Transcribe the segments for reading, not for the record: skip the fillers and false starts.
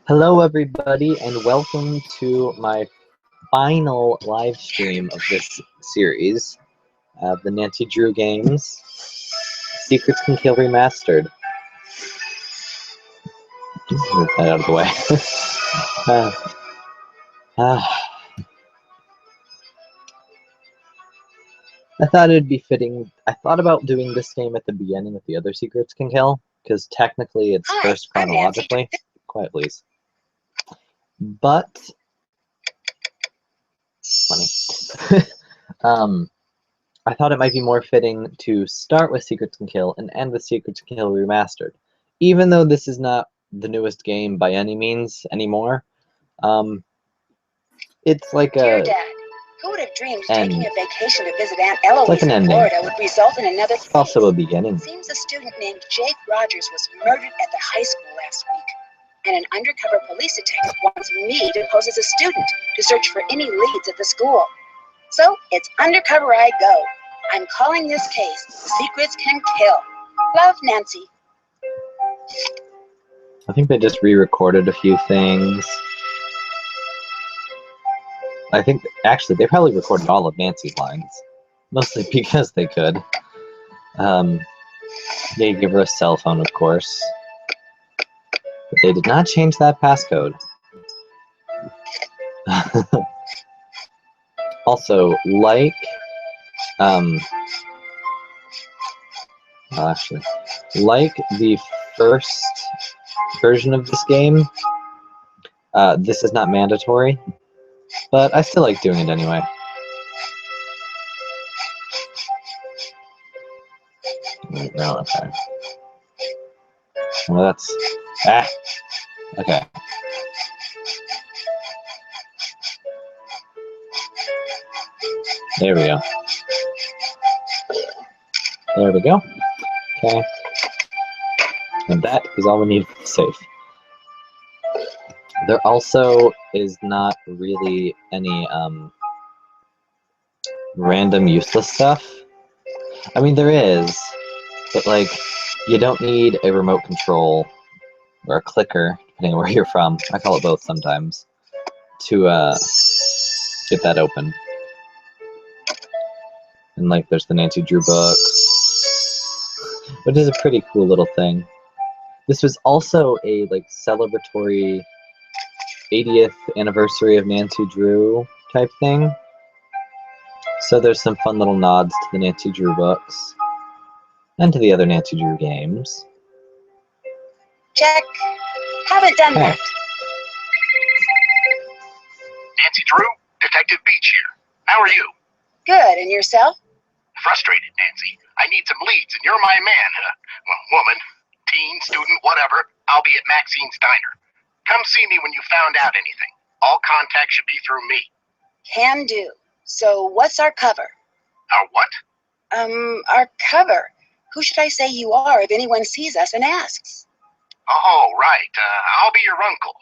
Hello, everybody, and welcome to my final live stream of this series, the Nancy Drew games. Secrets Can Kill Remastered. Move that out of the way. I thought it'd be fitting. I thought about doing this game at the beginning with the other Secrets Can Kill, because technically it's first chronologically. Quiet, please. But funny. I thought it might be more fitting to start with Secrets Can Kill and end with Secrets Can Kill Remastered. Even though this is not the newest game by any means anymore, it's like Dear Dad, who would have dreamed taking a vacation to visit Aunt Eloise like an in ending. Florida would result in another It's also a beginning. It seems a student named Jake Rogers was murdered at the high school last week, and an undercover police detective wants me to pose as a student to search for any leads at the school. So it's undercover I go. I'm calling this case Secrets Can Kill. Love, Nancy. I think they just re-recorded a few things. I think, actually, they probably recorded all of Nancy's lines. Mostly because they could. They give her a cell phone, of course. But they did not change that passcode. Also, like the first version of this game, this is not mandatory, but I still like doing it anyway. No, okay. Well, that's okay. There we go. There we go. Okay. And that is all we need to save. There also is not really any random useless stuff. I mean, there is, but like, you don't need a remote control or a clicker, depending on where you're from. I call it both sometimes, to get that open. And like, there's the Nancy Drew book, which is a pretty cool little thing. This was also a like celebratory 80th anniversary of Nancy Drew type thing. So there's some fun little nods to the Nancy Drew books and to the other Nancy Drew games. Check. Haven't done that. Nancy Drew, Detective Beach here. How are you? Good, and yourself? Frustrated, Nancy. I need some leads, and you're my man. Woman, teen, student, whatever. I'll be at Maxine's Diner. Come see me when you found out anything. All contact should be through me. Can do. So what's our cover? Our what? Our cover. Who should I say you are if anyone sees us and asks? Oh, right. I'll be your uncle.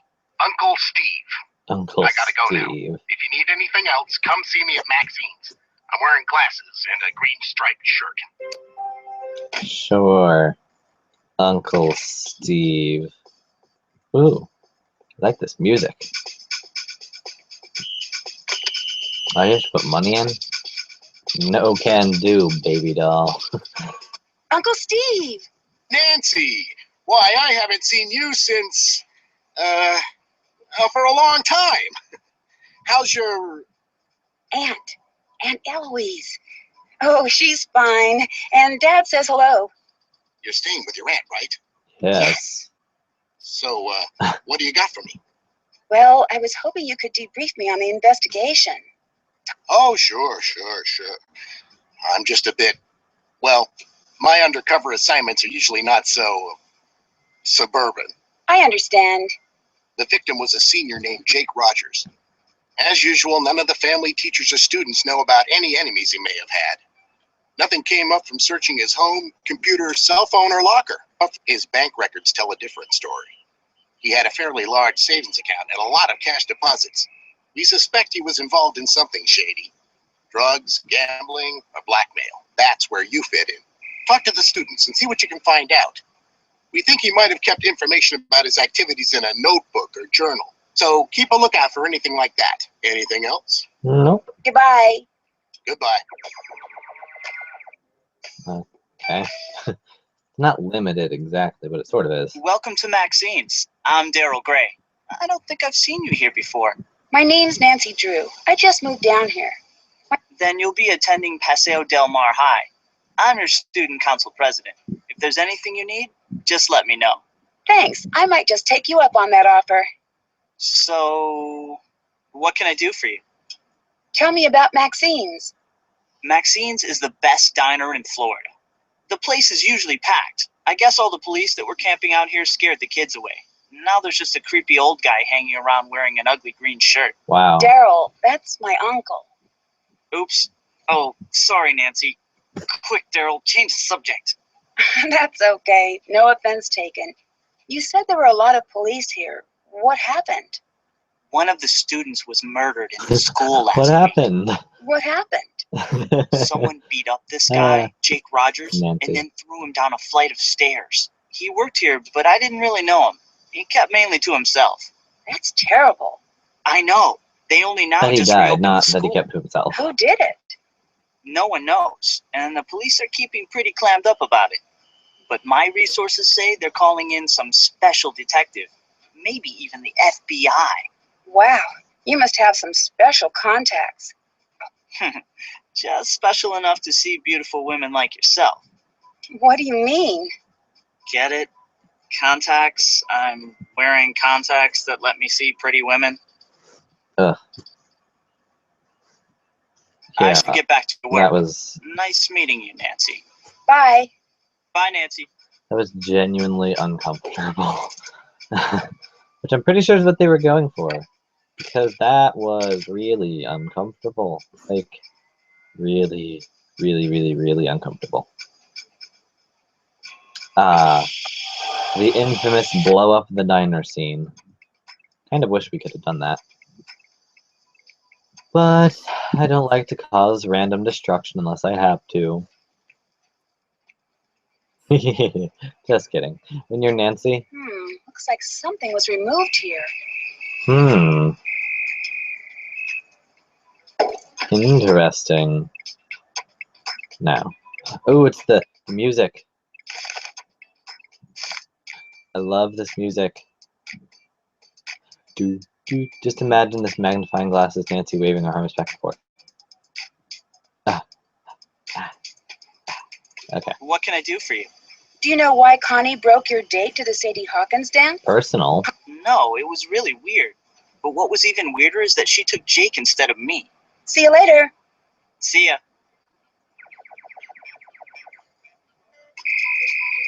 Uncle Steve. Uncle I gotta go Steve. now. If you need anything else, come see me at Maxine's. I'm wearing glasses and a green striped shirt. Sure. Uncle Steve. Ooh, I like this music. I just put money in? No can do, baby doll. Uncle Steve! Nancy! Why, I haven't seen you since, for a long time. How's your... Aunt Eloise. Oh, she's fine. And Dad says hello. You're staying with your aunt, right? Yes. So, what do you got for me? Well, I was hoping you could debrief me on the investigation. Oh, sure. I'm just a bit... Well, my undercover assignments are usually not so... suburban. I understand. The victim was a senior named Jake Rogers. As usual, none of the family, teachers, or students know about any enemies he may have had. Nothing came up from searching his home, computer, cell phone, or locker. His bank records tell a different story. He had a fairly large savings account and a lot of cash deposits. We suspect he was involved in something shady. Drugs, gambling, or blackmail. That's where you fit in. Talk to the students and see what you can find out. We think he might have kept information about his activities in a notebook or journal. So keep a lookout for anything like that. Anything else? Nope. Goodbye. Goodbye. Okay. Not limited exactly, but it sort of is. Welcome to Maxine's. I'm Daryl Gray. I don't think I've seen you here before. My name's Nancy Drew. I just moved down here. Then you'll be attending Paseo Del Mar High. I'm your student council president. If there's anything you need, just let me know. Thanks. I might just take you up on that offer. So, what can I do for you? Tell me about Maxine's. Maxine's is the best diner in Florida. The place is usually packed. I guess all the police that were camping out here scared the kids away. Now there's just a creepy old guy hanging around wearing an ugly green shirt. Wow. Daryl, that's my uncle. Oops. Oh, sorry, Nancy. Quick, Daryl, change the subject. That's okay. No offense taken. You said there were a lot of police here. What happened? One of the students was murdered in the school last What week. happened? What happened? Someone beat up this guy, Jake Rogers, Nancy. and then threw him down a flight of stairs. He worked here, but I didn't really know him. He kept mainly to himself. That's terrible. I know. They only now That he just died, reopened not the that he school. kept to himself. Who did it? No one knows, and the police are keeping pretty clammed up about it. But my resources say they're calling in some special detective, maybe even the FBI. Wow, you must have some special contacts. Just special enough to see beautiful women like yourself. What do you mean? Get it? Contacts? I'm wearing contacts that let me see pretty women. Ugh. I Yeah, should get back to work. that was Nice meeting you, Nancy. Bye. Bye, Nancy. genuinely uncomfortable. Which I'm pretty sure is what they were going for. Because that was really uncomfortable. Like, really, really, really, really uncomfortable. The infamous blow up the diner scene. Kind of wish we could have done that. But I don't like to cause random destruction unless I have to. Just kidding. When you're Nancy? Looks like something was removed here. Interesting. Now. Oh, it's the music. I love this music. Just imagine this magnifying glass is Nancy waving her arms back and forth. Okay. What can I do for you? Do you know why Connie broke your date to the Sadie Hawkins dance? Personal. No, it was really weird. But what was even weirder is that she took Jake instead of me. See you later. See ya.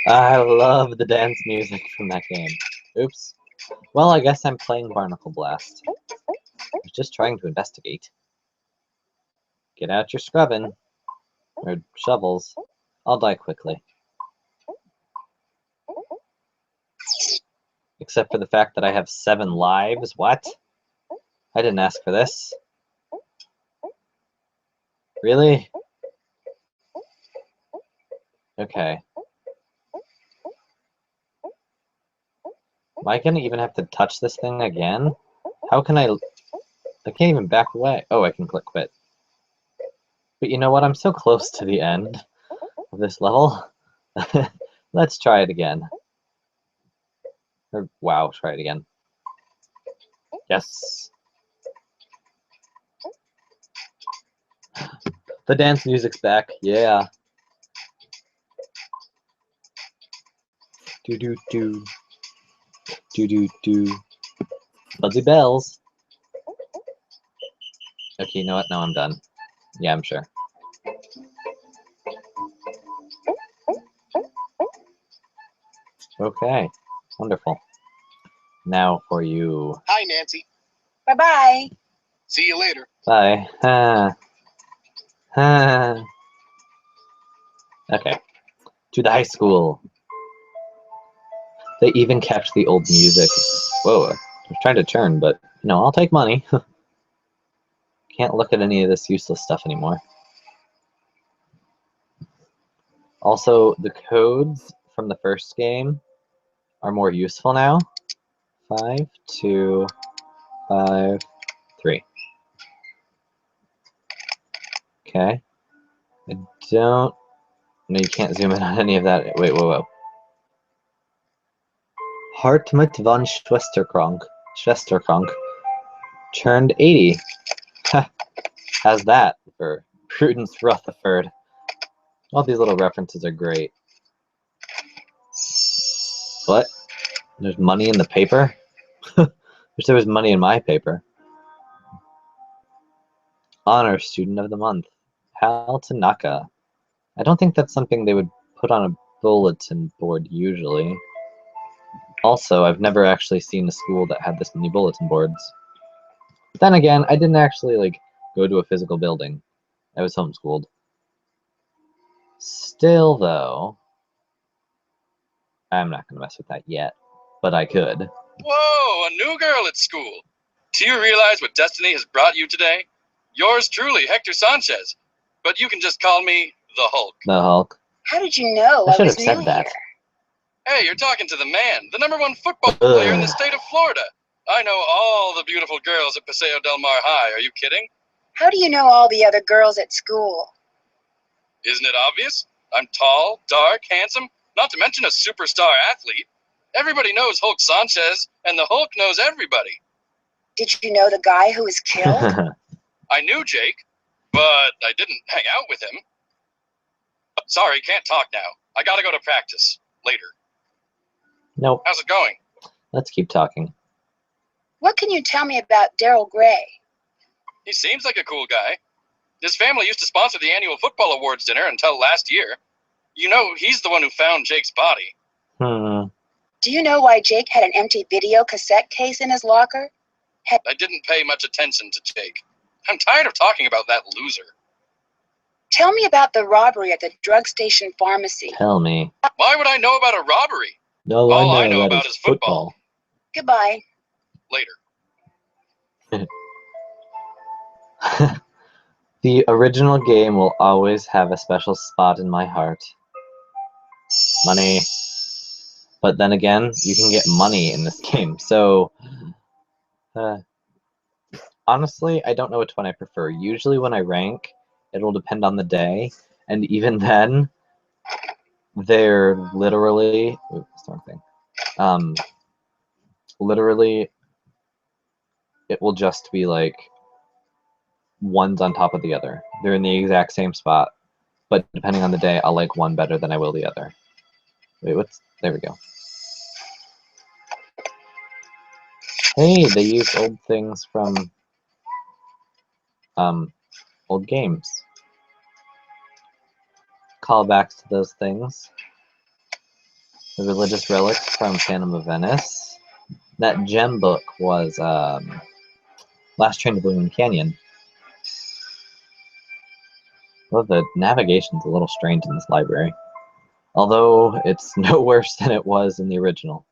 I love the dance music from that game. Oops. Well, I guess I'm playing Barnacle Blast. I was just trying to investigate. Get out your scrubbing. Or shovels. I'll die quickly. Except for the fact that I have 7 lives. What? I didn't ask for this. Really? Okay. Am I gonna even have to touch this thing again? How can I can't even back away. Oh, I can click quit. But you know what? I'm so close to the end of this level. Let's try it again. Or, wow, try it again. Yes. The dance music's back. Yeah. Do do do. Do do do. Fuzzy bells. Okay, you know what? Now I'm done. Yeah, I'm sure. Okay, wonderful. Now for you. Hi, Nancy. Bye-bye. See you later. Bye. Okay, to the high school. They even kept the old music. Whoa, I was trying to turn, but, you know, I'll take money. Can't look at any of this useless stuff anymore. Also, the codes from the first game are more useful now. 5, 2, 5, 3. Okay. I don't... No, you can't zoom in on any of that. Wait, whoa. Hartmut von Schwesterkrank turned 80. How's that for Prudence Rutherford? All these little references are great. What? There's money in the paper? Wish there was money in my paper. Honor Student of the Month, Hal Tanaka. I don't think that's something they would put on a bulletin board usually. Also, I've never actually seen a school that had this many bulletin boards. But then again, I didn't actually go to a physical building. I was homeschooled. Still, though, I'm not going to mess with that yet, but I could. Whoa, a new girl at school. Do you realize what destiny has brought you today? Yours truly, Hector Sanchez. But you can just call me the Hulk. The Hulk. How did you know I I should was have said new that. here? Hey, you're talking to the man, the #1 football player in the state of Florida. I know all the beautiful girls at Paseo Del Mar High. Are you kidding? How do you know all the other girls at school? Isn't it obvious? I'm tall, dark, handsome, not to mention a superstar athlete. Everybody knows Hulk Sanchez, and the Hulk knows everybody. Did you know the guy who was killed? I knew Jake, but I didn't hang out with him. Sorry, can't talk now. I gotta go to practice. Later. Nope. How's it going? Let's keep talking. What can you tell me about Daryl Gray? He seems like a cool guy. His family used to sponsor the annual football awards dinner until last year. You know, he's the one who found Jake's body. Do you know why Jake had an empty video cassette case in his locker? I didn't pay much attention to Jake. I'm tired of talking about that loser. Tell me about the robbery at the drug station pharmacy. Tell me. Why would I know about a robbery? No, All I know about is football. Goodbye. Later. The original game will always have a special spot in my heart. Money. But then again, you can get money in this game, so... honestly, I don't know which one I prefer. Usually when I rank, it'll depend on the day, and even then, they're literally... Oops, something. Literally, it will just be one's on top of the other. They're in the exact same spot, but depending on the day, I'll like one better than I will the other. Wait, there we go. Hey, they use old things from old games. Callbacks to those things. The religious relics from Phantom of Venice. That gem book was Last Train to Blooming Canyon. Well, the navigation's a little strange in this library. Although it's no worse than it was in the original.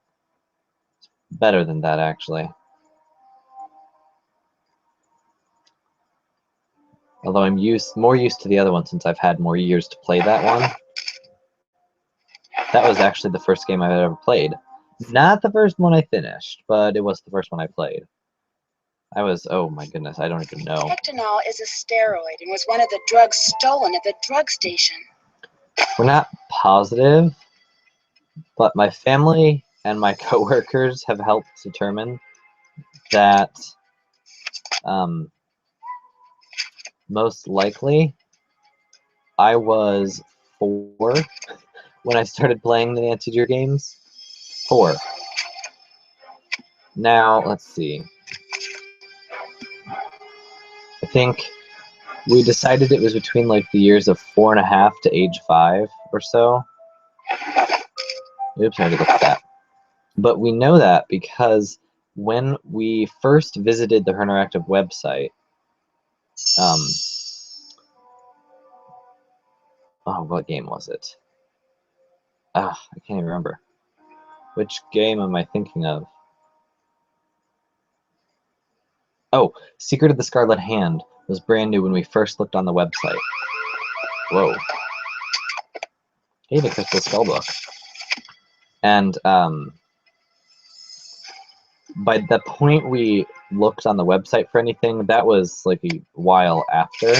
It's better than that, actually. Although I'm more used to the other one since I've had more years to play that one. That was actually the first game I've ever played. Not the first one I finished, but it was the first one I played. Oh my goodness, I don't even know. Hectanol is a steroid and was one of the drugs stolen at the drug station. We're not positive, but my family and my coworkers have helped determine that most likely I was 4 when I started playing the Nancy Drew games. 4. Now, let's see. I think we decided it was between the years of 4.5 to age 5 or so. Oops, I already looked at that. But we know that because when we first visited the HerInteractive website, oh, what game was it? I can't even remember. Which game am I thinking of? Oh, Secret of the Scarlet Hand was brand new when we first looked on the website. Whoa. Hey, the Crystal Skull book. And by the point we looked on the website for anything, that was like a while after.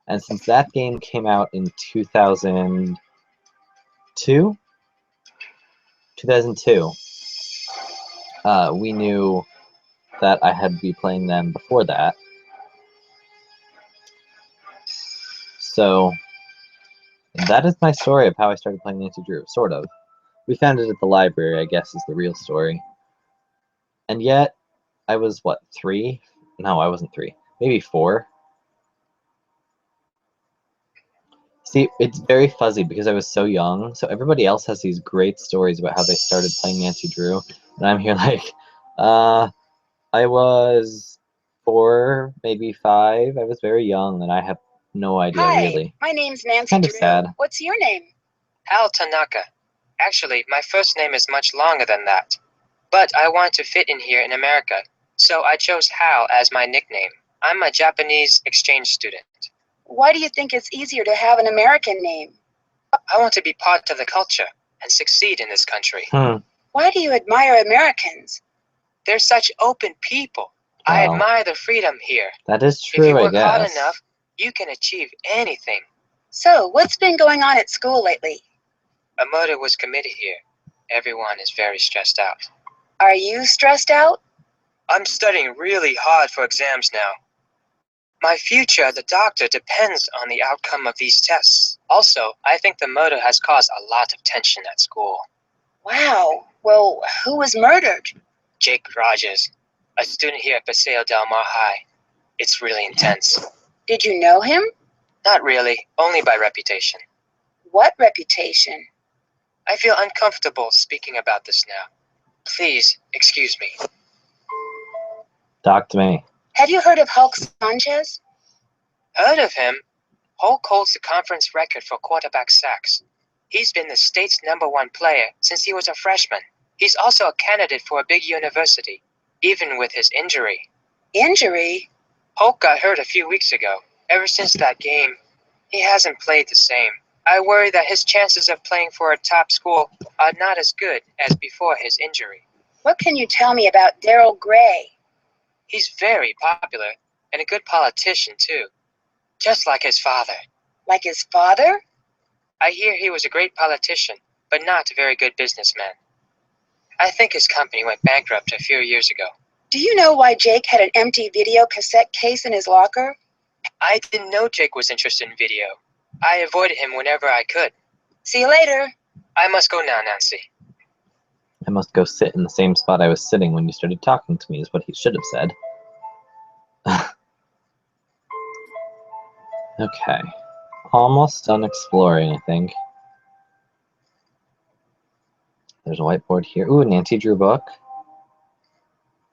And since that game came out in 2002, we knew that I had to be playing them before that. So that is my story of how I started playing Nancy Drew, sort of. We found it at the library, I guess, is the real story. And yet, I was, what, 3? No, I wasn't 3. Maybe 4. See, it's very fuzzy because I was so young, so everybody else has these great stories about how they started playing Nancy Drew, and I'm here like, I was 4, maybe 5. I was very young, and I have no idea, Hi, really. my name's Nancy Kind of Drew. sad. What's your name? Hal Tanaka. Actually, my first name is much longer than that. But I want to fit in here in America, so I chose Hal as my nickname. I'm a Japanese exchange student. Why do you think it's easier to have an American name? I want to be part of the culture and succeed in this country. Why do you admire Americans? They're such open people. I Well, admire the freedom here. that is If you true, I work hard guess. enough, you can achieve anything. So, what's been going on at school lately? A murder was committed here. Everyone is very stressed out. Are you stressed out? I'm studying really hard for exams now. My future as a doctor depends on the outcome of these tests. Also, I think the murder has caused a lot of tension at school. Wow. Well, who was murdered? Jake Rogers, a student here at Paseo Del Mar High. It's really intense. Did you know him? Not really, only by reputation. What reputation? I feel uncomfortable speaking about this now. Please, excuse me. Talk to me. Have you heard of Hulk Sanchez? Heard of him? Hulk holds the conference record for quarterback sacks. He's been the state's #1 player since he was a freshman. He's also a candidate for a big university, even with his injury. Injury? Hulk got hurt a few weeks ago. Ever since that game, he hasn't played the same. I worry that his chances of playing for a top school are not as good as before his injury. What can you tell me about Daryl Gray? He's very popular and a good politician, too. Just like his father. Like his father? I hear he was a great politician, but not a very good businessman. I think his company went bankrupt a few years ago. Do you know why Jake had an empty video cassette case in his locker? I didn't know Jake was interested in video. I avoided him whenever I could. See you later. I must go now, Nancy. I must go sit in the same spot I was sitting when you started talking to me, is what he should have said. Okay. Almost done exploring, I think. There's a whiteboard here. Ooh, Nancy Drew book.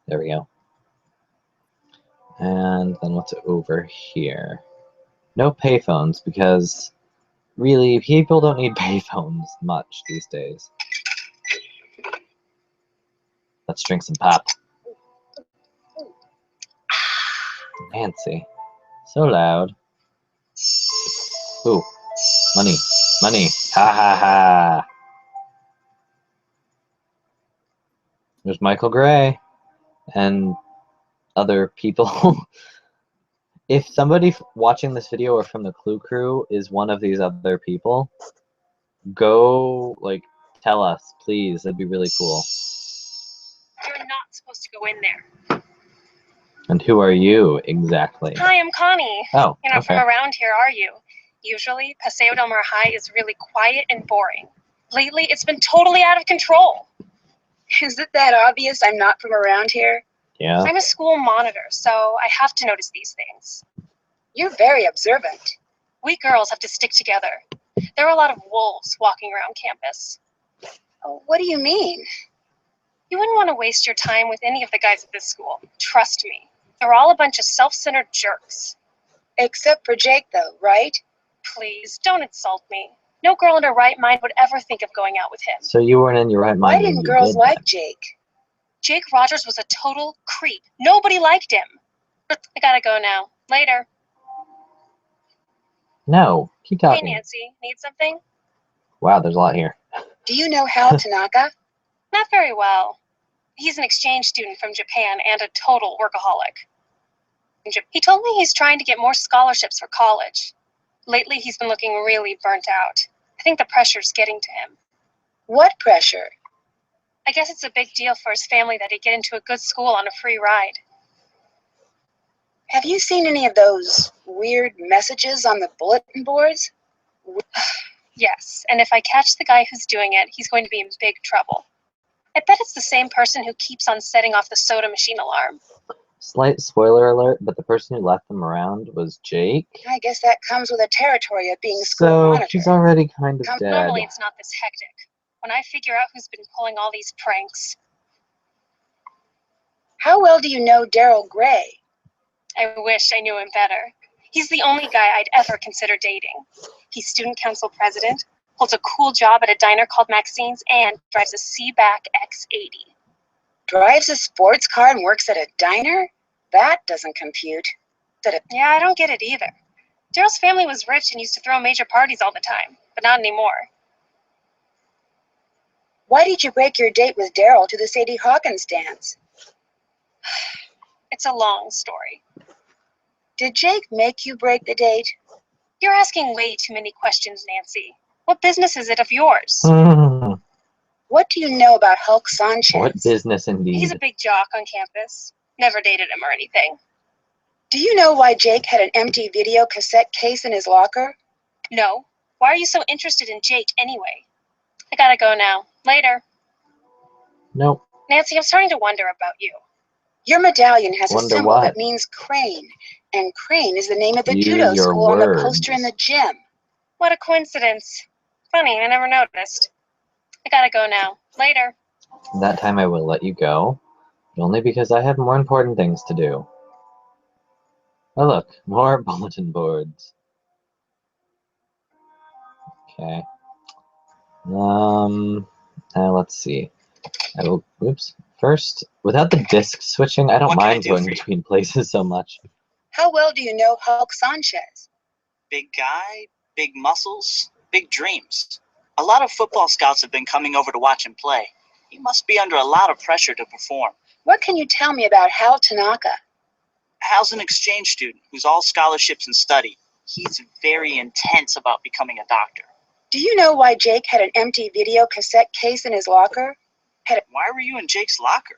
There we go. And then what's over here? No payphones, because really, people don't need payphones much these days. Let's drink some pop. Nancy. So loud. Ooh. Money. Money. Ha ha ha. There's Michael Gray. And other people. If somebody watching this video or from the Clue Crew is one of these other people, go, like, tell us, please. That'd be really cool. You're not supposed to go in there. And who are you, exactly? Hi, I'm Connie. Oh, You're not okay. from around here, are you? Usually, Paseo Del Mar High is really quiet and boring. Lately, it's been totally out of control. Is it that obvious I'm not from around here? Yeah. I'm a school monitor, so I have to notice these things. You're very observant. We girls have to stick together. There are a lot of wolves walking around campus. Oh, what do you mean? You wouldn't want to waste your time with any of the guys at this school. Trust me. They're all a bunch of self-centered jerks. Except for Jake, though, right? Please, don't insult me. No girl in her right mind would ever think of going out with him. So you weren't in your right mind Why when didn't you girls did like that. Jake? Jake Rogers was a total creep. Nobody liked him. I gotta go now. Later. No, keep Hey, talking. Nancy, need something? Wow, there's a lot here. Do you know Hal Tanaka? Not very well. He's an exchange student from Japan and a total workaholic. He told me he's trying to get more scholarships for college. Lately, he's been looking really burnt out. I think the pressure's getting to him. What pressure? I guess it's a big deal for his family that he get into a good school on a free ride. Have you seen any of those weird messages on the bulletin boards? Yes, and if I catch the guy who's doing it, he's going to be in big trouble. I bet it's the same person who keeps on setting off the soda machine alarm. Slight spoiler alert, but the person who left them around was Jake. I guess that comes with the territory of being school So monitor. she's already kind of dead. Normally, it's not this hectic. When I figure out who's been pulling all these pranks. How well do you know Daryl Gray? I wish I knew him better. He's the only guy I'd ever consider dating. He's student council president, holds a cool job at a diner called Maxine's, and drives a Seaback X80. Drives a sports car and works at a diner? That doesn't compute. Yeah, I don't get it either. Daryl's family was rich and used to throw major parties all the time, but not anymore. Why did you break your date with Daryl to the Sadie Hawkins dance? It's a long story. Did Jake make you break the date? You're asking way too many questions, Nancy. What business is it of yours? What do you know about Hulk Sanchez? What business indeed? He's a big jock on campus. Never dated him or anything. Do you know why Jake had an empty video cassette case in his locker? No. Why are you so interested in Jake anyway? I gotta go now. Later. Nope. Nancy, I'm starting to wonder about you. Your medallion has a Wonder symbol what? that means crane, and crane is the name of the Use judo your school on the words. poster in the gym. What a coincidence. Funny, I never noticed. I gotta go now. Later. That time I will let you go, but only because I have more important things to do. Oh look, more bulletin boards. Okay. Let's see. I will. Oops. First, without the disc switching, I don't What can I mind do going for you? between places so much. How well do you know Hulk Sanchez? Big guy, big muscles, big dreams. A lot of football scouts have been coming over to watch him play. He must be under a lot of pressure to perform. What can you tell me about Hal Tanaka? Hal's an exchange student who's all scholarships and study. He's very intense about becoming a doctor. Do you know why Jake had an empty video cassette case in his locker? Why were you in Jake's locker?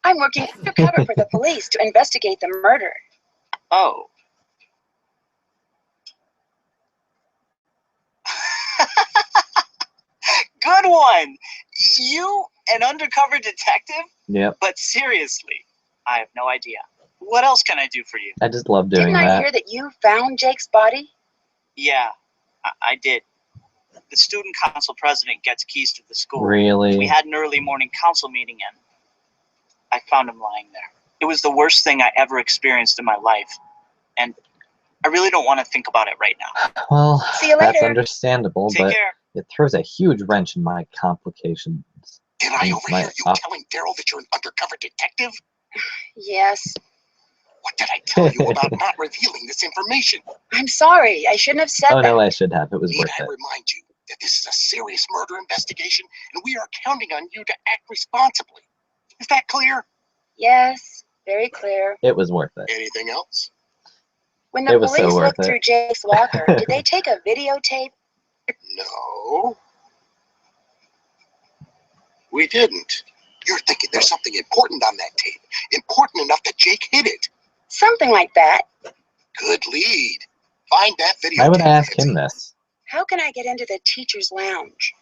I'm working undercover for the police to investigate the murder. Oh. Good one! You, an undercover detective? Yep. But seriously, I have no idea. What else can I do for you? I just love doing Didn't I that. hear that you found Jake's body? Yeah, I did. The student council president gets keys to the school. Really? We had an early morning council meeting and I found him lying there. It was the worst thing I ever experienced in my life. And I really don't want to think about it right now. Well, See you that's later. understandable, Take but care. it throws a huge wrench in my complications. Did I And overhear you my telling Daryl that you're an undercover detective? Yes. What did I tell you about not revealing this information? I'm sorry. I shouldn't have said Oh that. no, I should have. It was Need worth I it. remind you that this is a serious murder investigation and we are counting on you to act responsibly. Is that clear? Yes, very clear. It was worth it. Anything else? When the It was so police worth looked it. through Jake's locker, did they take a videotape? No. We didn't. You're thinking there's something important on that tape. Important enough that Jake hid it. Something like that. Good lead. Find that video. Why would I ask Nancy. him this? How can I get into the teacher's lounge?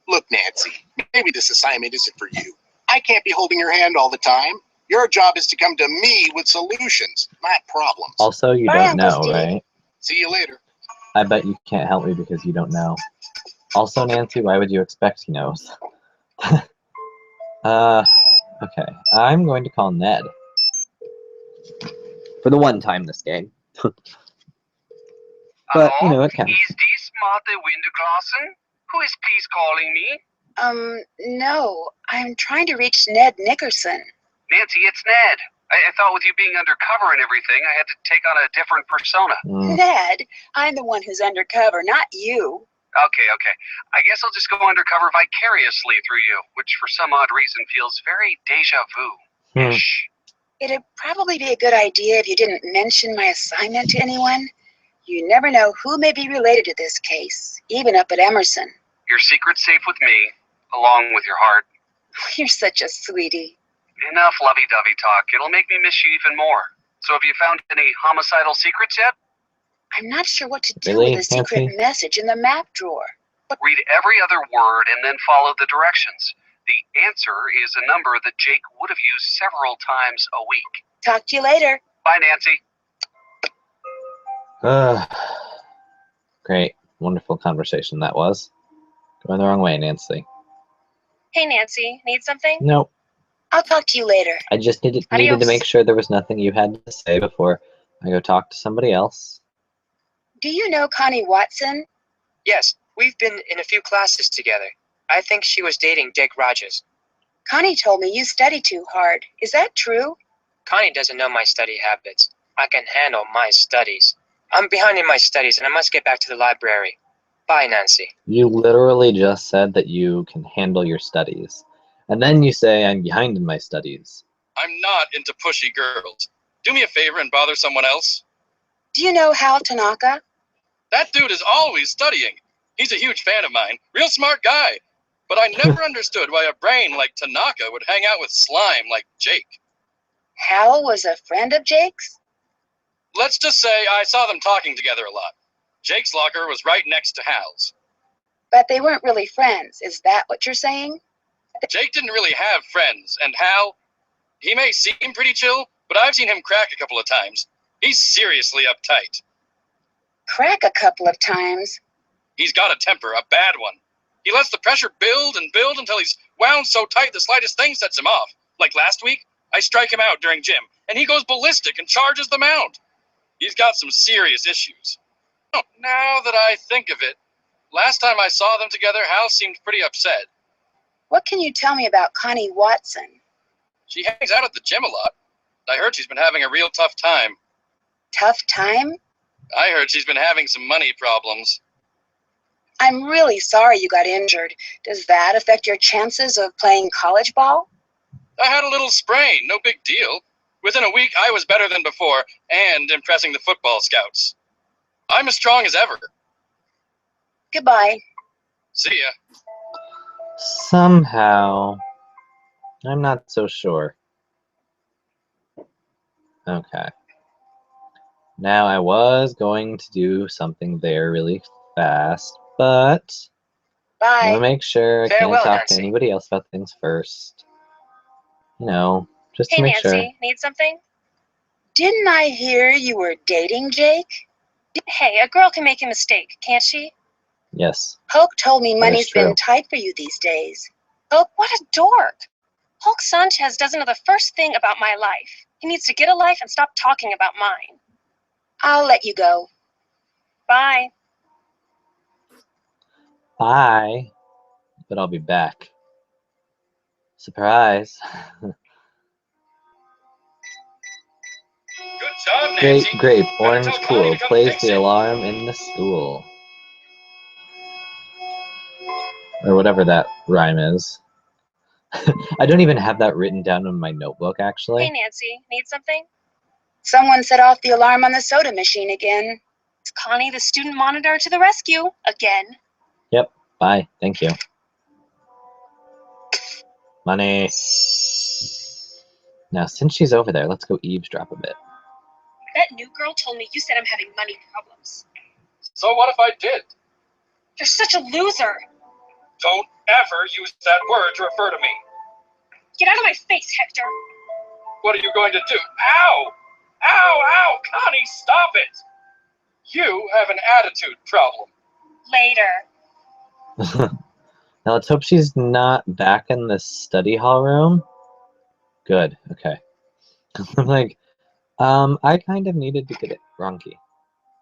Look, Nancy, maybe this assignment isn't for you. I can't be holding your hand all the time. Your job is to come to me with solutions, not problems. Also, you Bye, don't Uncle know, Steve. right? See you later. I bet you can't help me because you don't know. Also, Nancy, why would you expect he knows? Okay. I'm going to call Ned. For the one time this game. But, you know, it counts. Is this Martha Winterglassen? Who is please calling me? No. I'm trying to reach Ned Nickerson. Nancy, it's Ned. I thought with you being undercover and everything, I had to take on a different persona. Mm, Ned, I'm the one who's undercover, not you. Okay. I guess I'll just go undercover vicariously through you, which for some odd reason feels very deja vu-ish. It'd probably be a good idea if you didn't mention my assignment to anyone. You never know who may be related to this case, even up at Emerson. Your secret's safe with me, along with your heart. You're such a sweetie. Enough lovey-dovey talk. It'll make me miss you even more. So have you found any homicidal secrets yet? I'm not sure what to do Really, with a secret Nancy? message in the map drawer. Read every other word and then follow the directions. The answer is a number that Jake would have used several times a week. Talk to you later. Bye, Nancy. Great. Wonderful conversation that was. Going the wrong way, Nancy. Hey, Nancy, need something? Nope. I'll talk to you later. I just needed to Adios. make sure there was nothing you had to say before I go talk to somebody else. Do you know Connie Watson? Yes, we've been in a few classes together. I think she was dating Jake Rogers. Connie told me you study too hard. Is that true? Connie doesn't know my study habits. I can handle my studies. I'm behind in my studies and I must get back to the library. Bye, Nancy. You literally just said that you can handle your studies. And then you say, I'm behind in my studies. I'm not into pushy girls. Do me a favor and bother someone else. Do you know Hal Tanaka? That dude is always studying. He's a huge fan of mine. Real smart guy. But I never understood why a brain like Tanaka would hang out with slime like Jake. Hal was a friend of Jake's? Let's just say I saw them talking together a lot. Jake's locker was right next to Hal's. But they weren't really friends. Is that what you're saying? Jake didn't really have friends, and Hal, he may seem pretty chill, but I've seen him crack a couple of times. He's seriously uptight. Crack a couple of times. He's got a temper, a bad one. He lets the pressure build and build until he's wound so tight the slightest thing sets him off. Like last week, I strike him out during gym, and he goes ballistic and charges the mound. He's got some serious issues. Now that I think of it, last time I saw them together, Hal seemed pretty upset. What can you tell me about Connie Watson? She hangs out at the gym a lot. I heard she's been having a real tough time. Tough time? I heard she's been having some money problems. I'm really sorry you got injured. Does that affect your chances of playing college ball? I had a little sprain, no big deal. Within a week, I was better than before and impressing the football scouts. I'm as strong as ever. Goodbye. See ya. Somehow, I'm not so sure. Okay. Now I was going to do something there really fast, but I want to Bye. make sure I Farewell, can't talk to Nancy. anybody else about things first. You know, just to Hey, make Nancy, sure. need something? Didn't I hear you were dating Jake? Hey, a girl can make a mistake, can't she? Yes. Hulk told me That is money's been true. tight for you these days. Oh, what a dork. Hulk Sanchez doesn't know the first thing about my life. He needs to get a life and stop talking about mine. I'll let you go. Bye. Bye. But I'll be back. Surprise. Good job, Great Nancy. grape, Better orange tell Connie cool, to come plays fix the it. alarm in the school. Or whatever that rhyme is. I don't even have that written down in my notebook, actually. Hey, Nancy, need something? Someone set off the alarm on the soda machine again. It's Connie, the student monitor, to the rescue. Again. Yep. Bye. Thank you. Money. Now, since she's over there, let's go eavesdrop a bit. That new girl told me you said I'm having money problems. So what if I did? You're such a loser. Don't ever use that word to refer to me. Get out of my face, Hector. What are you going to do? Ow! Ow, ow! Connie, stop it! You have an attitude problem. Later. Now, let's hope she's not back in the study hall room. Good. Okay. I'm like, I kind of needed to get it. Wrong key.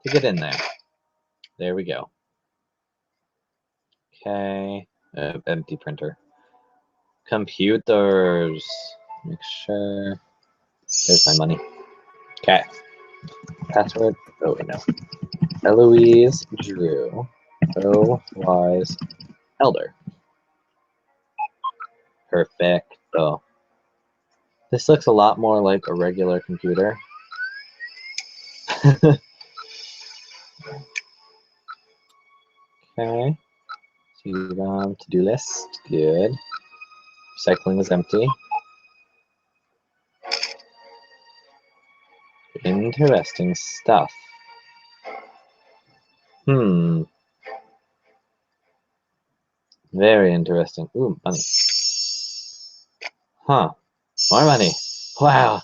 To get in there. There we go. Okay. Empty printer. Computers. Make sure. There's my money. Okay. Password. Oh, no. Eloise Drew. Oh, wise elder. Perfecto. This looks a lot more like a regular computer. Okay. To-do list. Good. Recycling is empty. Interesting stuff. Very interesting. Ooh, money. Huh. More money. Wow.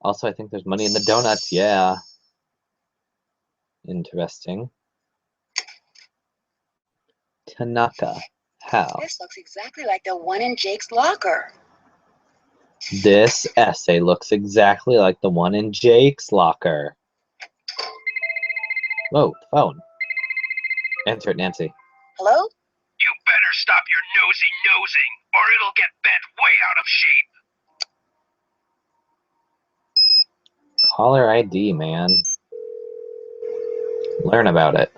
Also, I think there's money in the donuts. Yeah. Interesting. Tanaka. How? This looks exactly like the one in Jake's locker. This essay looks exactly like the one in Jake's locker. Whoa, phone. Answer it, Nancy. Hello? You better stop your nosy nosing, or it'll get bent way out of shape. Caller ID, man. Learn about it.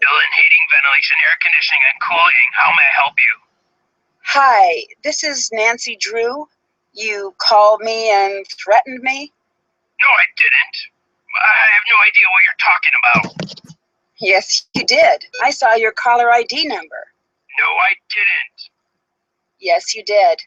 Dylan Heating, Ventilation, Air Conditioning, and Cooling. How may I help you? Hi, this is Nancy Drew. You called me and threatened me? No, I didn't. I have no idea what you're talking about. Yes, you did. I saw your caller ID number. No, I didn't. Yes, you did.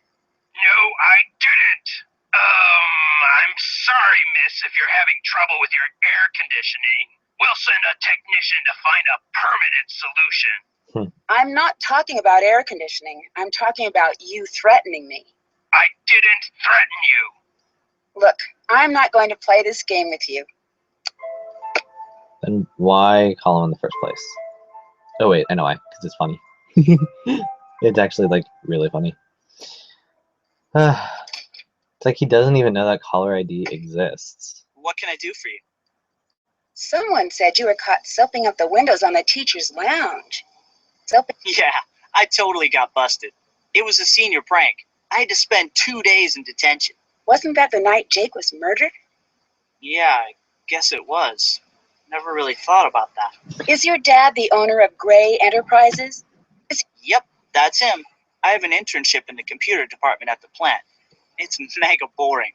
No, I didn't. I'm sorry, miss, if you're having trouble with your air conditioning. We'll send a technician to find a permanent solution. I'm not talking about air conditioning. I'm talking about you threatening me. I didn't threaten you. Look, I'm not going to play this game with you. Then why call him in the first place? Oh wait, I know why. Because it's funny. It's actually like really funny. It's like he doesn't even know that caller ID exists. What can I do for you? Someone said you were caught soaping up the windows on the teacher's lounge. Soaping? Yeah, I totally got busted. It was a senior prank. I had to spend 2 days in detention. Wasn't that the night Jake was murdered? Yeah, I guess it was. Never really thought about that. Is your dad the owner of Gray Enterprises? Yep, that's him. I have an internship in the computer department at the plant. It's mega boring,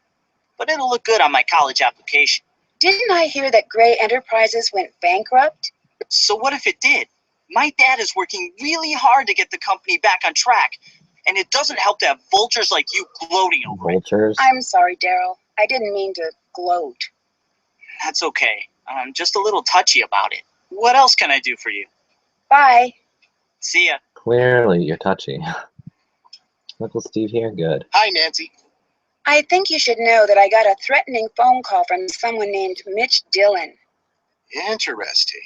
but it'll look good on my college application. Didn't I hear that Gray Enterprises went bankrupt? So what if it did? My dad is working really hard to get the company back on track, and it doesn't help to have vultures like you gloating over it. Vultures? I'm sorry, Daryl. I didn't mean to gloat. That's okay. I'm just a little touchy about it. What else can I do for you? Bye. See ya. Clearly, you're touchy. Uncle Steve here? Good. Hi, Nancy. I think you should know that I got a threatening phone call from someone named Mitch Dillon. Interesting.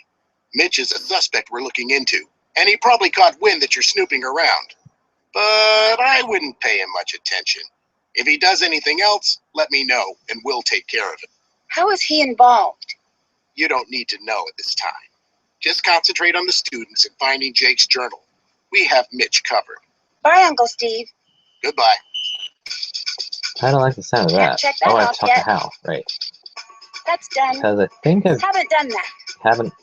Mitch is a suspect we're looking into, and he probably caught wind that you're snooping around. But I wouldn't pay him much attention. If he does anything else, let me know, and we'll take care of it. How is he involved? You don't need to know at this time. Just concentrate on the students and finding Jake's journal. We have Mitch covered. Bye, Uncle Steve. Goodbye. I don't like the sound of that. Check that Oh, I have off to talk to yet. Hal. Right. That's done. Because I think I Haven't done that. haven't...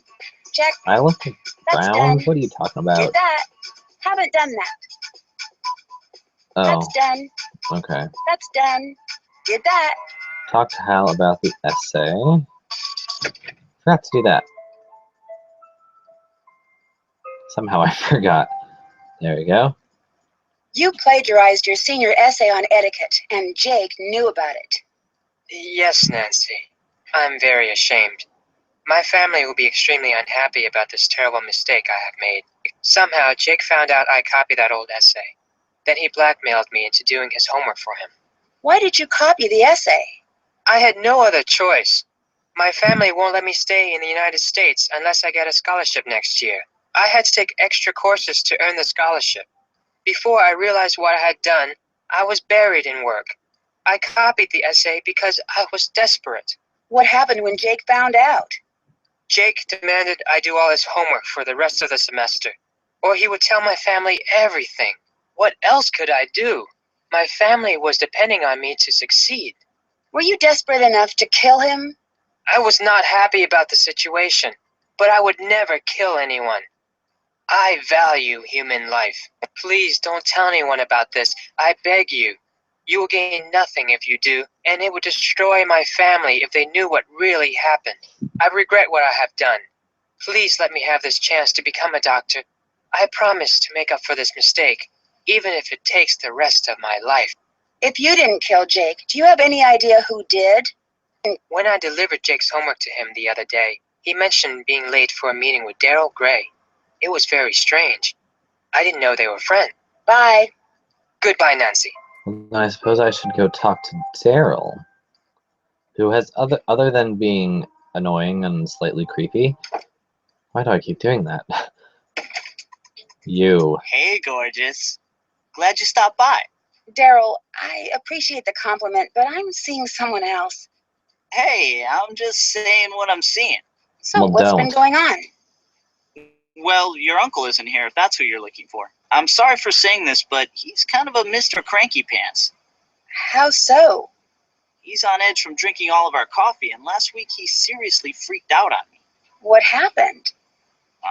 Check. I looked at That's Brown? done. What are you talking Did about? that. Haven't done that. Oh, That's done. okay. That's done. Did that. Talk to Hal about the essay. Forgot to do that. Somehow I forgot. There we go. You plagiarized your senior essay on etiquette, and Jake knew about it. Yes, Nancy. I'm very ashamed. My family will be extremely unhappy about this terrible mistake I have made. Somehow, Jake found out I copied that old essay. Then he blackmailed me into doing his homework for him. Why did you copy the essay? I had no other choice. My family won't let me stay in the United States unless I get a scholarship next year. I had to take extra courses to earn the scholarship. Before I realized what I had done, I was buried in work. I copied the essay because I was desperate. What happened when Jake found out? Jake demanded I do all his homework for the rest of the semester, or he would tell my family everything. What else could I do? My family was depending on me to succeed. Were you desperate enough to kill him? I was not happy about the situation, but I would never kill anyone. I value human life. Please don't tell anyone about this. I beg you. You will gain nothing if you do, and it would destroy my family if they knew what really happened. I regret what I have done. Please let me have this chance to become a doctor. I promise to make up for this mistake, even if it takes the rest of my life. If you didn't kill Jake, do you have any idea who did? When I delivered Jake's homework to him the other day, he mentioned being late for a meeting with Daryl Gray. It was very strange. I didn't know they were friends. Bye. Goodbye, Nancy. Well, then I suppose I should go talk to Daryl, who has other than being annoying and slightly creepy. Why do I keep doing that? You. Hey, gorgeous. Glad you stopped by. Daryl, I appreciate the compliment, but I'm seeing someone else. Hey, I'm just saying what I'm seeing. So Well, what's been don't. going on? Well, your uncle isn't here if that's who you're looking for. I'm sorry for saying this, but he's kind of a Mr. Cranky Pants. How so? He's on edge from drinking all of our coffee, and last week he seriously freaked out on me. What happened?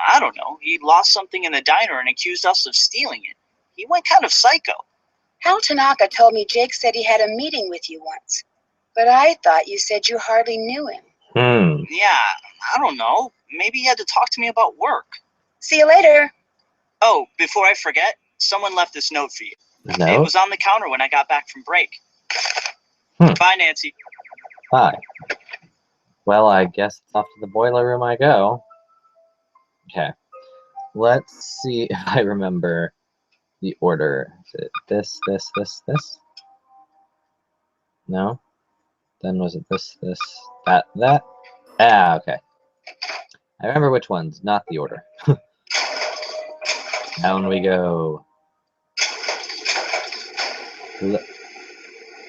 I don't know. He lost something in the diner and accused us of stealing it. He went kind of psycho. Hal Tanaka told me Jake said he had a meeting with you once, but I thought you said you hardly knew him. Yeah, I don't know. Maybe he had to talk to me about work. See you later. Oh, before I forget, someone left this note for you. No? It was on the counter when I got back from break. Bye, Nancy. Hi. Well, I guess off to the boiler room I go. Okay. Let's see if I remember the order. Is it this, this? No? Then was it this, that? Ah, okay. I remember which ones, not the order. Down we go.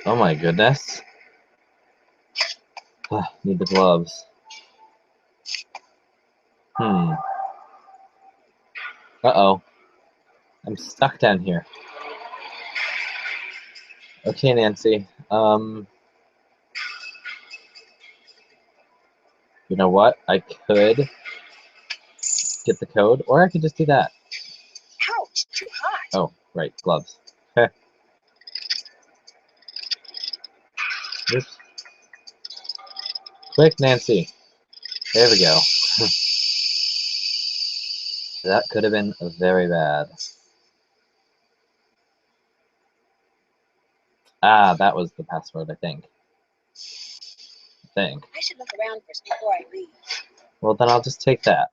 Oh my goodness. Need the gloves. Uh-oh. I'm stuck down here. Okay, Nancy. You know what? I could get the code, or I could just do that. Ouch, too hot. Oh, right, gloves. Okay. Oops. Quick, Nancy. There we go. That could have been very bad. Ah, that was the password, I think. I should look around first before I leave. Well, then I'll just take that.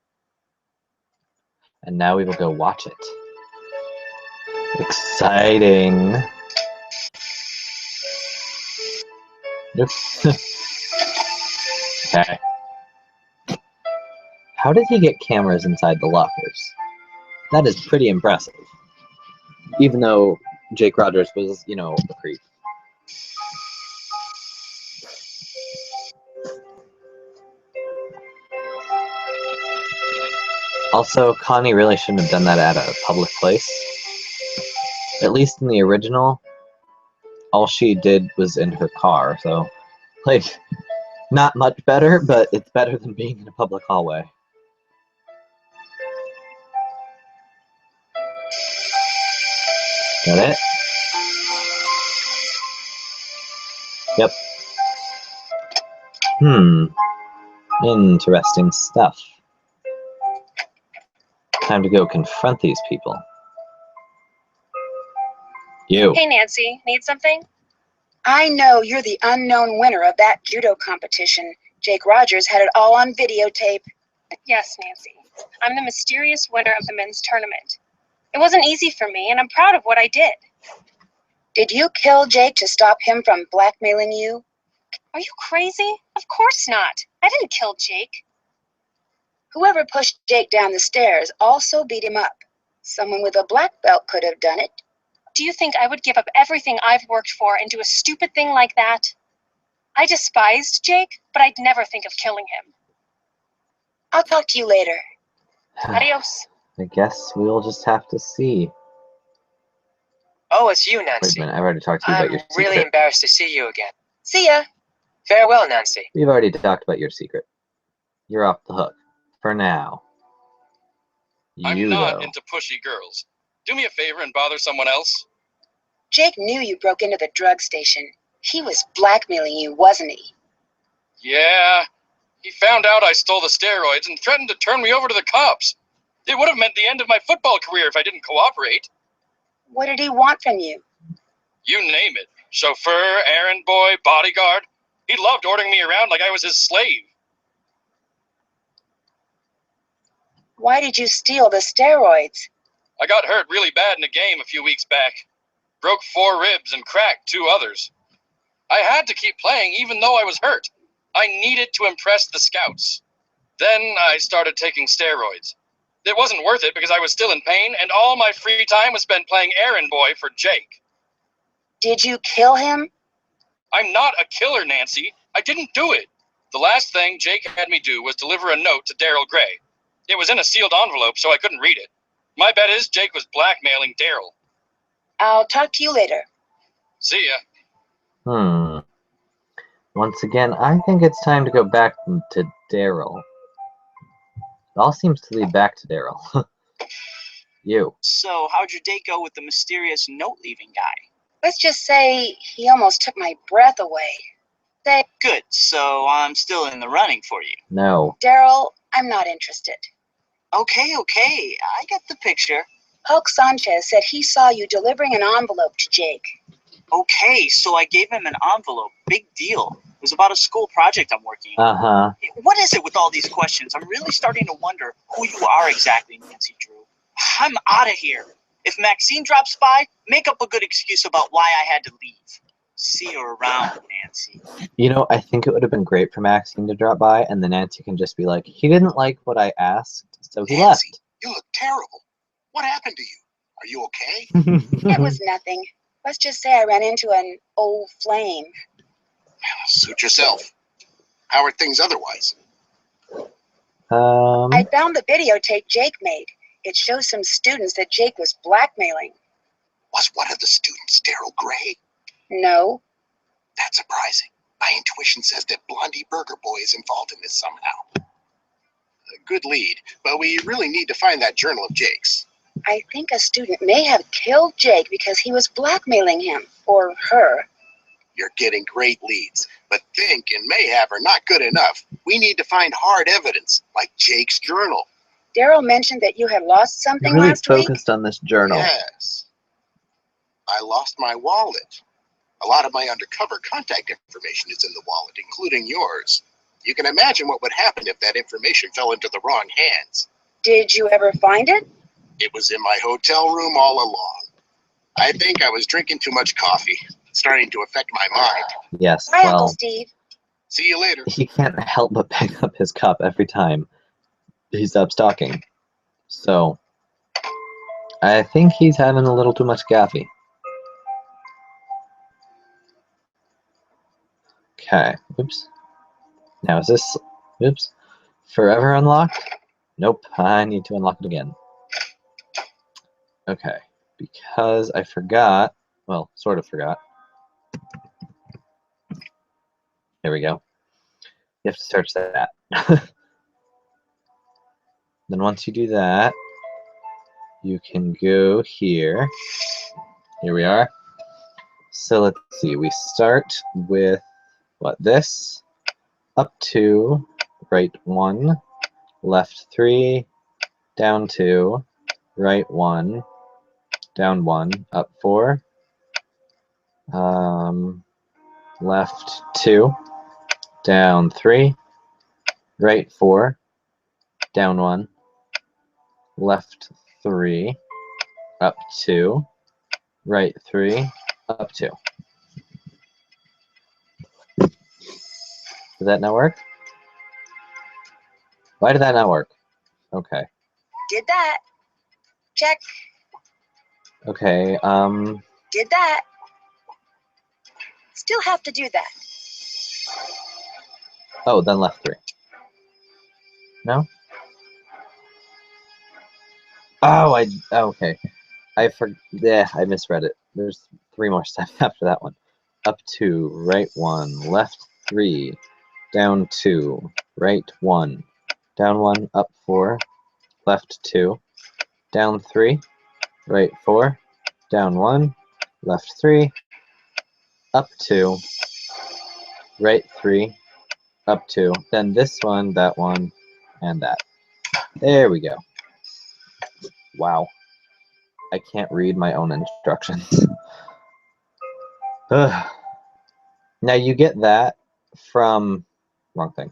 And now we will go watch it. Exciting. Oops. Okay. How did he get cameras inside the lockers? That is pretty impressive. Even though Jake Rogers was, you know, a creep. Also, Connie really shouldn't have done that at a public place. At least in the original, all she did was in her car, so, like, not much better, but it's better than being in a public hallway. Got it? Yep. Interesting stuff. Time to go confront these people. You. Hey, Nancy, need something? I know you're the unknown winner of that judo competition. Jake Rogers had it all on videotape. Yes, Nancy. I'm the mysterious winner of the men's tournament. It wasn't easy for me, and I'm proud of what I did. Did you kill Jake to stop him from blackmailing you? Are you crazy? Of course not. I didn't kill Jake. Whoever pushed Jake down the stairs also beat him up. Someone with a black belt could have done it. Do you think I would give up everything I've worked for and do a stupid thing like that? I despised Jake, but I'd never think of killing him. I'll talk to you later. Adios. I guess we'll just have to see. Oh, it's you, Wait a Nancy. minute, I've already talked to you about I'm your really secret. embarrassed to see you again. See ya. Farewell, Nancy. We've already talked about your secret. You're off the hook. For now. I'm not though. into pushy girls. Do me a favor and bother someone else. Jake knew you broke into the drug station. He was blackmailing you, wasn't he? Yeah, he found out I stole the steroids and threatened to turn me over to the cops. It would have meant the end of my football career if I didn't cooperate. What did he want from you? You name it. Chauffeur, errand boy, bodyguard. He loved ordering me around like I was his slave. Why did you steal the steroids? I got hurt really bad in a game a few weeks back. Broke 4 ribs and cracked 2 others. I had to keep playing even though I was hurt. I needed to impress the scouts. Then I started taking steroids. It wasn't worth it because I was still in pain and all my free time was spent playing errand boy for Jake. Did you kill him? I'm not a killer, Nancy. I didn't do it. The last thing Jake had me do was deliver a note to Daryl Gray. It was in a sealed envelope, so I couldn't read it. My bet is Jake was blackmailing Daryl. I'll talk to you later. See ya. Once again, I think it's time to go back to Daryl. It all seems to lead back to Daryl. You. So, how'd your date go with the mysterious note-leaving guy? Let's just say he almost took my breath away. Good, so I'm still in the running for you. No. Daryl, I'm not interested. Okay, I get the picture. Hulk Sanchez said he saw you delivering an envelope to Jake. Okay, so I gave him an envelope. Big deal. It was about a school project I'm working on. Uh-huh. What is it with all these questions? I'm really starting to wonder who you are exactly, Nancy Drew. I'm out of here. If Maxine drops by, make up a good excuse about why I had to leave. See you around, Nancy. You know, I think it would have been great for Maxine to drop by, and then Nancy can just be like, he didn't like what I asked, so he Nancy, left. you look terrible. What happened to you? Are you okay? It was nothing. Let's just say I ran into an old flame. Suit yourself. How are things otherwise? I found the videotape Jake made. It shows some students that Jake was blackmailing. Was one of the students Daryl Gray? No. That's surprising. My intuition says that Blondie Burger Boy is involved in this somehow. A good lead, but we really need to find that journal of Jake's. I think a student may have killed Jake because he was blackmailing him, or her. You're getting great leads, but think and may have are not good enough. We need to find hard evidence, like Jake's journal. Daryl mentioned that you had lost something really last week. focused on this journal. Yes. I lost my wallet. A lot of my undercover contact information is in the wallet, including yours. You can imagine what would happen if that information fell into the wrong hands. Did you ever find it? It was in my hotel room all along. I think I was drinking too much coffee, starting to affect my mind. Yes, Bye, Uncle well, Steve. See you later. he can't help but pick up his cup every time he stops talking. So, I think he's having a little too much coffee. Okay, oops. Now is this, oops, forever unlocked? Nope, I need to unlock it again. Okay, because I forgot, well, sort of forgot. There we go. You have to search that. Then once you do that, you can go here. Here we are. So let's see, we start with, what, this? Up 2, right 1, left 3, down 2, right 1, down 1, up 4, left 2, down 3, right 4, down 1, left 3, up 2, right 3, up 2. Did that not work? Why did that not work? Okay. Did that. Check. Okay, Did that. Still have to do that. oh, then left 3. No? Oh, okay. Yeah, I misread it. There's 3 more steps after that one. Up 2, right 1, left 3, down 2, right 1, down 1, up 4, left 2, down 3, right 4, down 1, left 3, up 2, right 3, up 2, then this one, and that. There we go. Wow. I can't read my own instructions. Ugh. Now you get that from, wrong thing,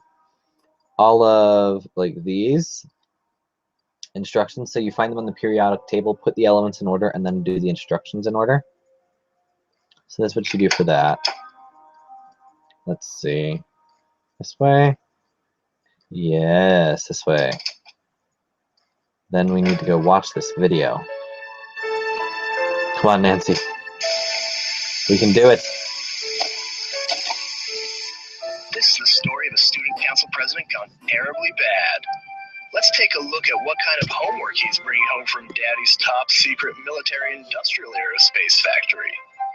all of like these instructions. So you find them on the periodic table, put the elements in order, and then do the instructions in order. So that's what you do for that. Let's see. This way? Yes, this way. Then we need to go watch this video. Come on, Nancy. We can do it. This is the story of a student council president gone terribly bad. Let's take a look at what kind of homework he's bringing home from Daddy's top secret military industrial aerospace factory.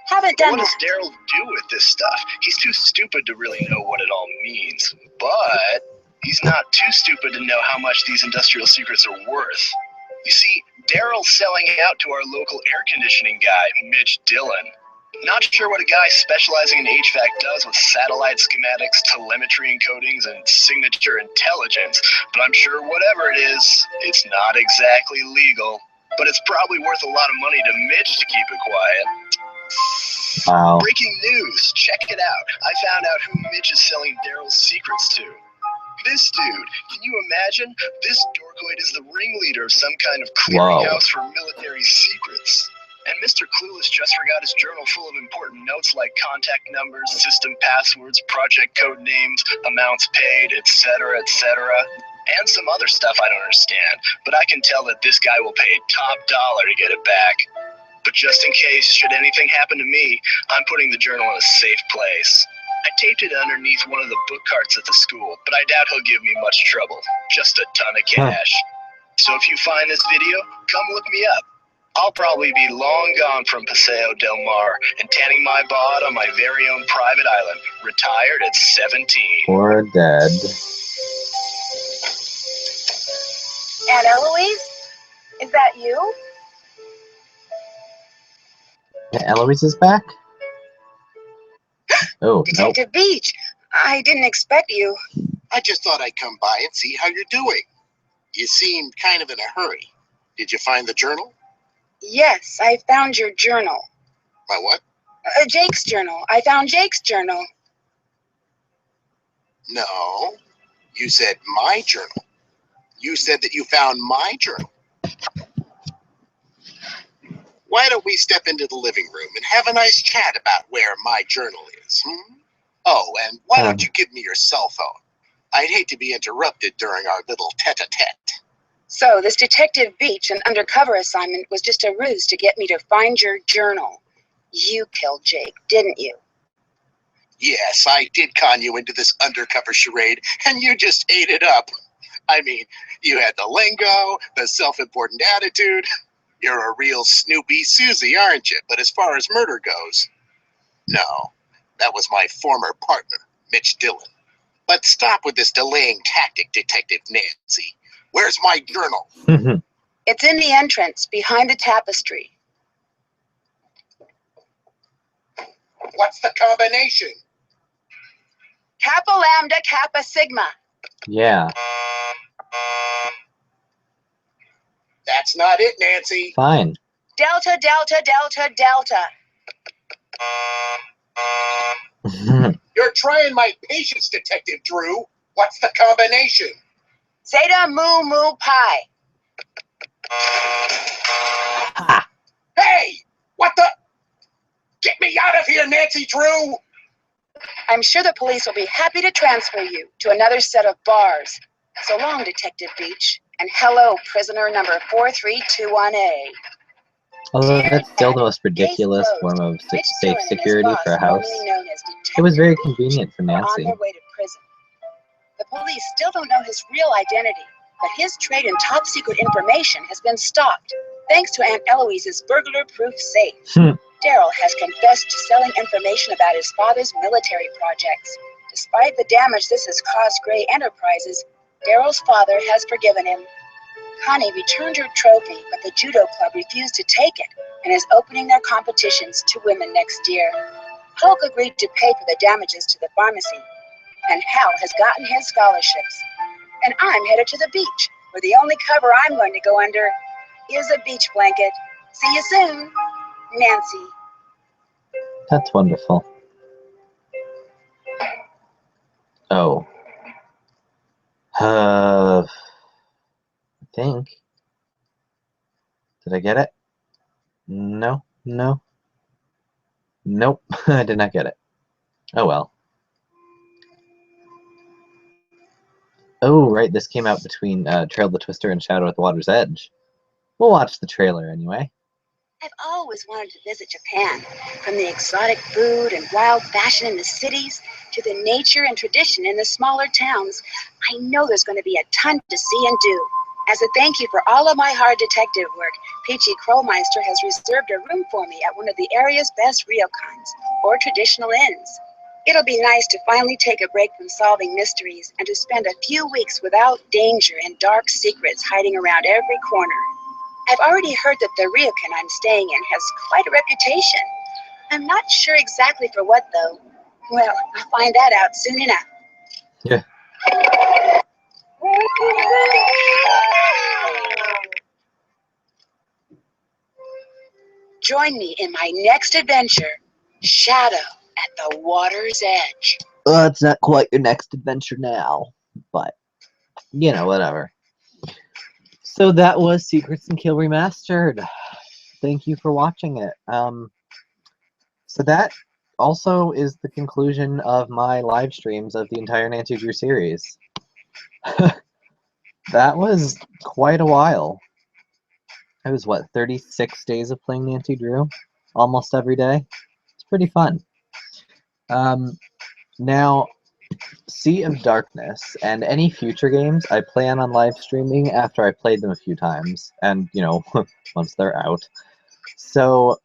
Haven't done What does that. Daryl do with this stuff? He's too stupid to really know what it all means, but he's not too stupid to know how much these industrial secrets are worth. You see, Daryl's selling out to our local air conditioning guy, Mitch Dillon. Not sure what a guy specializing in HVAC does with satellite schematics, telemetry encodings, and signature intelligence, but I'm sure whatever it is, it's not exactly legal. But it's probably worth a lot of money to Mitch to keep it quiet. Wow. Breaking news, check it out. I found out who Mitch is selling Daryl's secrets to. This dude, can you imagine? This dorkoid is the ringleader of some kind of clearinghouse for military secrets. And Mr. Clueless just forgot his journal full of important notes like contact numbers, system passwords, project code names, amounts paid, etc., etc., and some other stuff I don't understand. But I can tell that this guy will pay top dollar to get it back. But just in case, should anything happen to me, I'm putting the journal in a safe place. I taped it underneath one of the book carts at the school, but I doubt he'll give me much trouble. Just a ton of cash. So if you find this video, come look me up. I'll probably be long gone from Paseo del Mar and tanning my bod on my very own private island, retired at 17. Or dead. Aunt Eloise? Is that you? Yeah, Eloise is back? Oh, nope. Detective Beach. I didn't expect you. I just thought I'd come by and see how you're doing. You seem kind of in a hurry. Did you find the journal? Yes, I found your journal. My what? Jake's journal. I found Jake's journal. No. You said my journal. You said that you found my journal. Why don't we step into the living room and have a nice chat about where my journal is? Oh, and why don't you give me your cell phone? I'd hate to be interrupted during our little tete-a-tete. So this Detective Beach, an undercover assignment, was just a ruse to get me to find your journal. You killed Jake, didn't you? Yes, I did con you into this undercover charade, and you just ate it up. I mean, you had the lingo, the self-important attitude. You're a real Snoopy Susie, aren't you? But as far as murder goes, no. That was my former partner, Mitch Dillon. But stop with this delaying tactic, Detective Nancy. Where's my journal? It's in the entrance, behind the tapestry. What's the combination? Kappa Lambda Kappa Sigma. Yeah. That's not it, Nancy. Fine. Delta Delta Delta Delta. You're trying my patience, Detective Drew. What's the combination? Zeta Mu Mu Pi. Hey! What the? Get me out of here, Nancy Drew! I'm sure the police will be happy to transfer you to another set of bars. So long, Detective Beach. And hello, prisoner number 4321A. Although that's still the most ridiculous form of safe security for a house. It was very convenient for Nancy. On their way to prison. The police still don't know his real identity, but his trade in top secret information has been stopped, thanks to Aunt Eloise's burglar-proof safe. Daryl has confessed to selling information about his father's military projects. Despite the damage this has caused Gray Enterprises, Daryl's father has forgiven him. Connie returned her trophy, but the judo club refused to take it and is opening their competitions to women next year. Hulk agreed to pay for the damages to the pharmacy, and Hal has gotten his scholarships. And I'm headed to the beach, where the only cover I'm going to go under is a beach blanket. See you soon, Nancy. That's wonderful. Oh. I think. Did I get it? No, no. Nope, I did not get it. Oh well. Oh, right, this came out between Trail the Twister and Shadow at the Water's Edge. We'll watch the trailer anyway. I've always wanted to visit Japan, from the exotic food and wild fashion in the cities to the nature and tradition in the smaller towns. I know there's going to be a ton to see and do. As a thank you for all of my hard detective work, Peachy Crowmeister has reserved a room for me at one of the area's best ryokans, or traditional inns. It'll be nice to finally take a break from solving mysteries and to spend a few weeks without danger and dark secrets hiding around every corner. I've already heard that the ryokan I'm staying in has quite a reputation. I'm not sure exactly for what, though. Well, I'll find that out soon enough. Yeah. Join me in my next adventure, Shadow at the Water's Edge. Well, it's not quite your next adventure now, but, you know, whatever. So that was Secrets and Kill Remastered. Thank you for watching it. So that also is the conclusion of my live streams of the entire Nancy Drew series. That was quite a while. It was, what, 36 days of playing Nancy Drew? Almost every day? It's pretty fun. Now, Sea of Darkness and any future games I plan on live streaming after I played them a few times, and, you know, once they're out. So,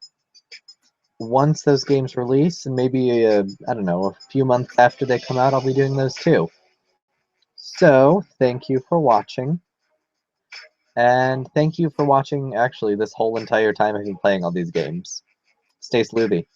once those games release, and maybe, I don't know, a few months after they come out, I'll be doing those too. So, thank you for watching. And thank you for watching, actually, this whole entire time I've been playing all these games. Stay sleuthy.